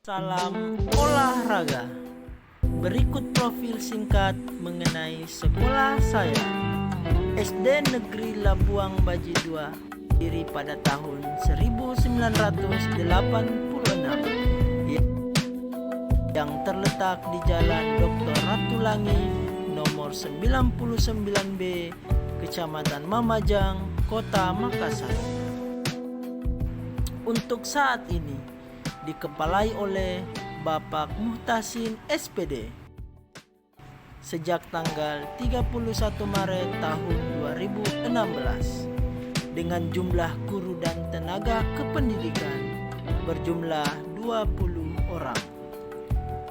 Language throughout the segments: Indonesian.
Salam olahraga. Berikut profil singkat mengenai sekolah saya. SD Negeri Labuang Baji 2, berdiri pada tahun 1986 yang terletak di Jalan Dr. Ratulangi nomor 99B, Kecamatan Mamajang, Kota Makassar. Untuk saat ini dikepalai oleh Bapak Muhtasin SPD sejak tanggal 31 Maret tahun 2016 dengan jumlah guru dan tenaga kependidikan berjumlah 20 orang.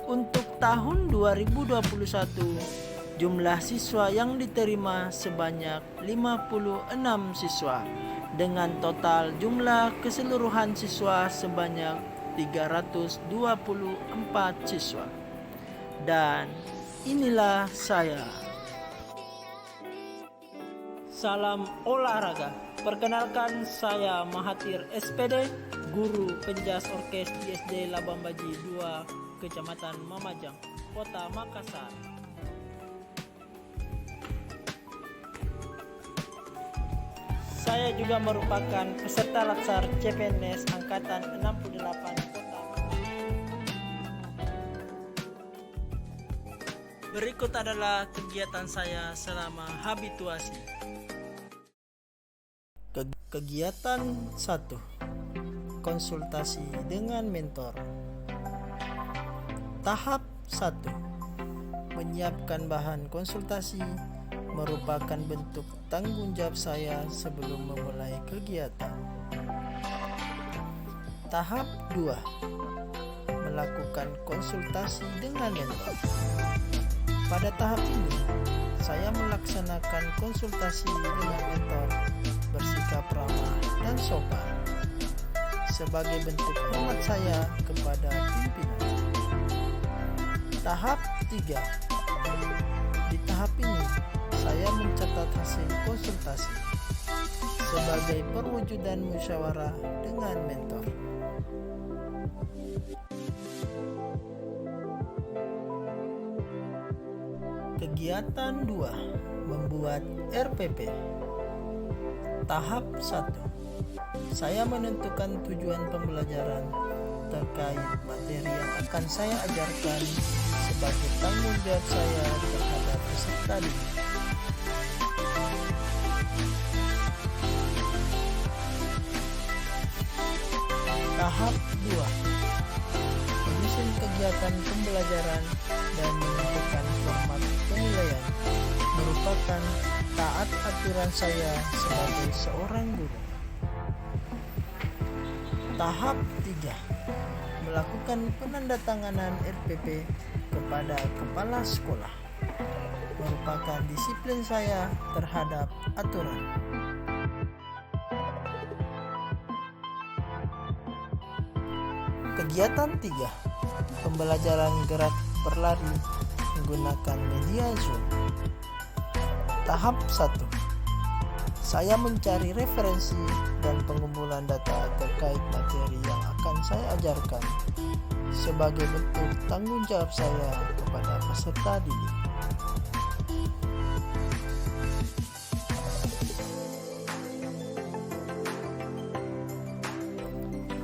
Untuk tahun 2021 jumlah siswa yang diterima sebanyak 56 siswa dengan total jumlah keseluruhan siswa sebanyak 324 siswa. Dan inilah saya. Salam olahraga. Perkenalkan, saya Mahathir SPD, guru penjas orkes di SD Labuang Baji 2, Kecamatan Mamajang, Kota Makassar. Saya juga merupakan peserta Latsar CPNS Angkatan 68 Kota. Berikut adalah kegiatan saya selama habituasi. Kegiatan 1. Konsultasi dengan mentor. Tahap 1. Menyiapkan bahan konsultasi merupakan bentuk tanggung jawab saya sebelum memulai kegiatan. Tahap 2. Melakukan konsultasi dengan mentor. Pada tahap ini, saya melaksanakan konsultasi dengan mentor bersikap ramah dan sopan sebagai bentuk hormat saya kepada pimpinan. Tahap 3. Di tahap ini, saya mencatat hasil konsultasi sebagai perwujudan musyawarah dengan mentor. Kegiatan 2. Membuat RPP. Tahap 1. Saya menentukan tujuan pembelajaran terkait materi yang akan saya ajarkan sebagai tanggung jawab saya terhadap peserta didik. Tahap 2. Menyusun kegiatan pembelajaran dan menentukan format penilaian merupakan taat aturan saya sebagai seorang guru. Tahap 3. Melakukan penandatanganan RPP kepada kepala sekolah merupakan disiplin saya terhadap aturan. Kegiatan 3. Pembelajaran gerak berlari menggunakan media Zoom. Tahap 1. Saya mencari referensi dan pengumpulan data terkait materi yang akan saya ajarkan sebagai bentuk tanggung jawab saya kepada peserta didik.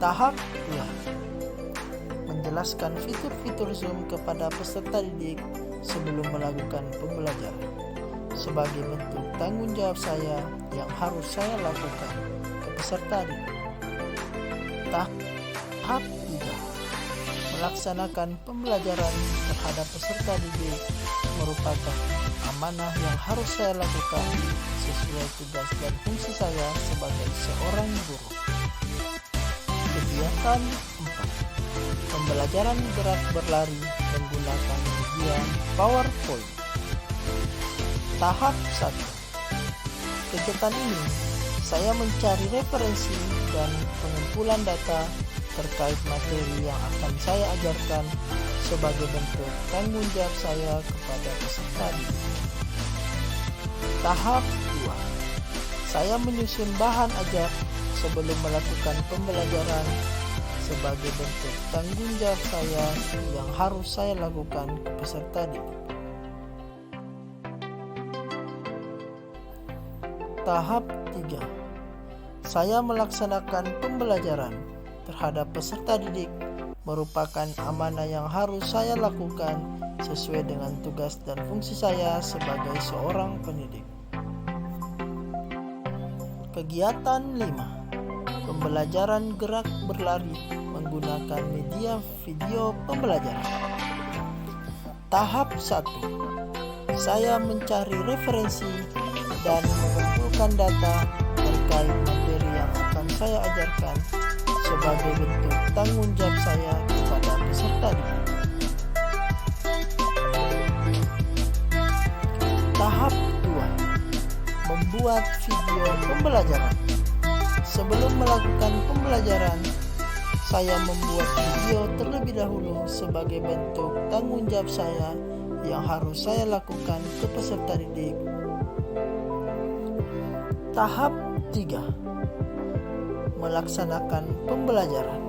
Tahap 2. Menjelaskan fitur-fitur Zoom kepada peserta didik sebelum melakukan pembelajaran sebagai bentuk tanggung jawab saya yang harus saya lakukan ke peserta didik. Tahap 3. Melaksanakan pembelajaran terhadap peserta didik merupakan amanah yang harus saya lakukan sesuai tugas dan fungsi saya sebagai seorang guru. Kegiatan 4. Pembelajaran gerak berlari menggunakan media PowerPoint. Tahap 1. Kegiatan ini, saya mencari referensi dan pengumpulan data terkait materi yang akan saya ajarkan sebagai bentuk tanggung jawab saya kepada peserta didik. Tahap 2. Saya menyusun bahan ajar sebelum melakukan pembelajaran sebagai bentuk tanggung jawab saya yang harus saya lakukan ke peserta didik. Tahap 3. Saya melaksanakan pembelajaran terhadap peserta didik merupakan amanah yang harus saya lakukan sesuai dengan tugas dan fungsi saya sebagai seorang pendidik. Kegiatan 5. Pembelajaran gerak berlari menggunakan media video pembelajaran. Tahap 1. Saya mencari referensi dan mengumpulkan data terkait materi yang akan saya ajarkan sebagai bentuk tanggung jawab saya kepada peserta didik. Tahap 2. Membuat video pembelajaran. Sebelum melakukan pembelajaran, saya membuat video terlebih dahulu sebagai bentuk tanggung jawab saya yang harus saya lakukan ke peserta didik. Tahap 3. Melaksanakan pembelajaran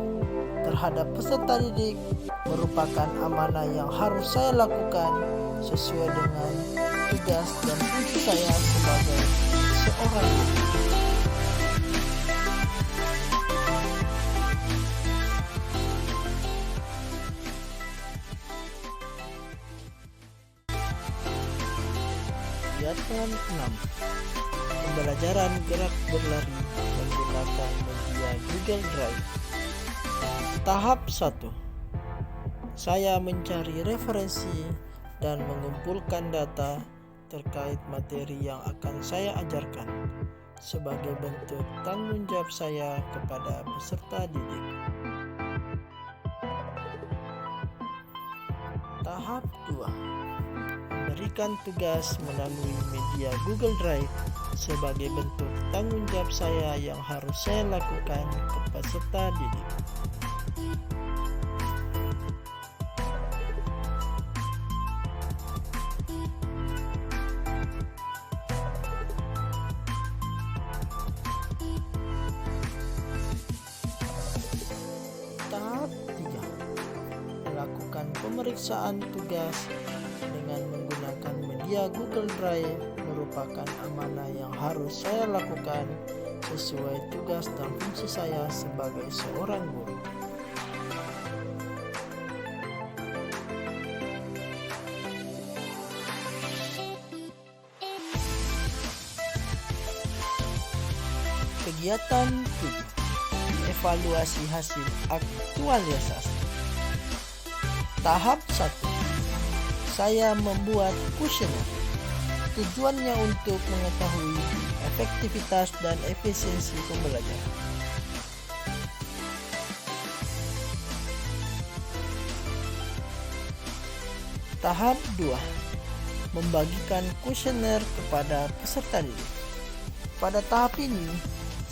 terhadap peserta didik merupakan amanah yang harus saya lakukan sesuai dengan tugas dan fungsi saya sebagai seorang guru. Kegiatan 6. Pembelajaran gerak berlari menggunakan media Google Drive. Tahap 1. Saya mencari referensi dan mengumpulkan data terkait materi yang akan saya ajarkan sebagai bentuk tanggung jawab saya kepada peserta didik. Tahap 2. Memberikan tugas melalui media Google Drive sebagai bentuk tanggung jawab saya yang harus saya lakukan ke peserta didik. Tahap 3. Melakukan pemeriksaan tugas dengan menggunakan media Google Drive merupakan amanah yang harus saya lakukan sesuai tugas dan fungsi saya sebagai seorang guru. Kegiatan 7. Evaluasi hasil aktualisasi. Tahap 1. Saya membuat kuesioner. Tujuannya untuk mengetahui efektivitas dan efisiensi pembelajaran. Tahap 2. Membagikan kuesioner kepada peserta didik. Pada tahap ini,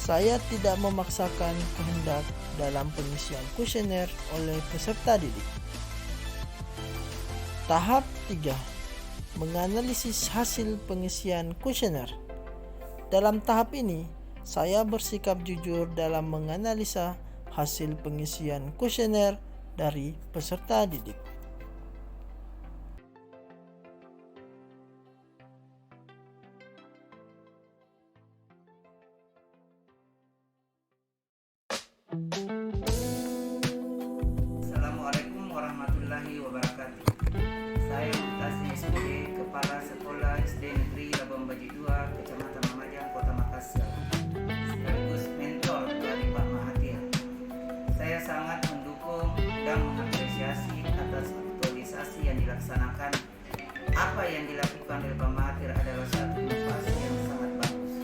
saya tidak memaksakan kehendak dalam pengisian kuesioner oleh peserta didik. Tahap 3. Menganalisis hasil pengisian kuesioner. Dalam tahap ini, saya bersikap jujur dalam menganalisa hasil pengisian kuesioner dari peserta didik. Assalamualaikum warahmatullahi wabarakatuh. Saya Mutasi SPD, Kepala Sekolah SD Negeri Labang Baji 2, Kecamatan Mamajang, Kota Makassar, sekaligus mentor dari Pak Mahathir. Saya sangat mendukung dan mengapresiasi atas aktualisasi yang dilaksanakan. Apa yang dilakukan oleh Pak Mahathir adalah satu inovasi yang sangat bagus,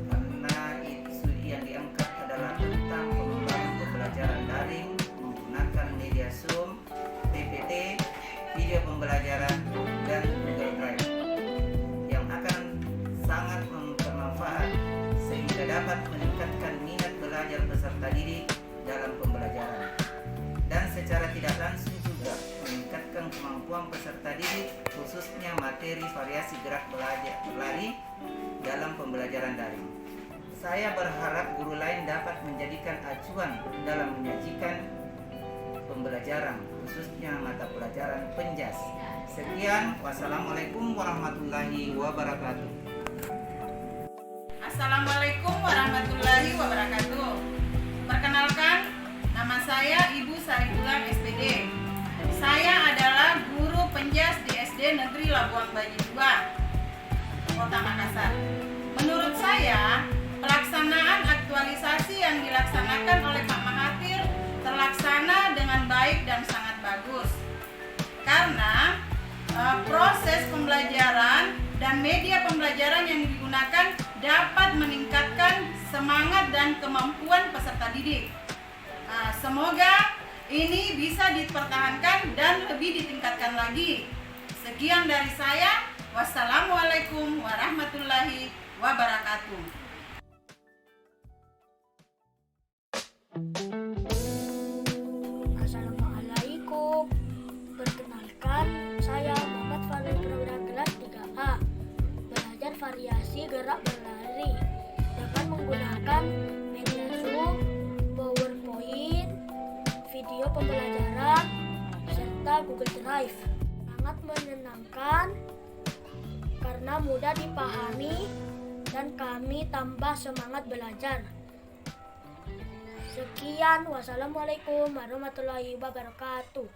karena isu yang diangkat adalah tentang pengembangan pembelajaran daring menggunakan media Zoom, PPT, video pembelajaran, dan Google Drive yang akan sangat bermanfaat sehingga dapat meningkatkan minat belajar peserta didik dalam pembelajaran dan secara tidak langsung juga meningkatkan kemampuan peserta didik khususnya materi variasi gerak berlari dalam pembelajaran daring. Saya berharap guru lain dapat menjadikan acuan dalam menyajikan pelajaran, khususnya mata pelajaran penjas. Sekian, wassalamualaikum warahmatullahi wabarakatuh. Assalamualaikum warahmatullahi wabarakatuh. Perkenalkan, nama saya Ibu Saritulang SPD. Saya adalah guru penjas di SD Negeri Labuan Bajo 2, Kota Makassar. Menurut saya, pelaksanaan aktualisasi yang dilaksanakan oleh Pak Mahathir terlaksana dengan baik dan sangat bagus. Karena proses pembelajaran dan media pembelajaran yang digunakan dapat meningkatkan semangat dan kemampuan peserta didik. Semoga ini bisa dipertahankan dan lebih ditingkatkan lagi. Sekian dari saya. Wassalamualaikum warahmatullahi wabarakatuh. Assalamualaikum. Perkenalkan, saya Muhammad Fadil Prawira kelas 3A. Belajar variasi gerak berlari dengan menggunakan media Zoom, PowerPoint, video pembelajaran, serta Google Drive. Sangat menyenangkan karena mudah dipahami dan kami tambah semangat belajar. Sekian, wassalamualaikum warahmatullahi wabarakatuh.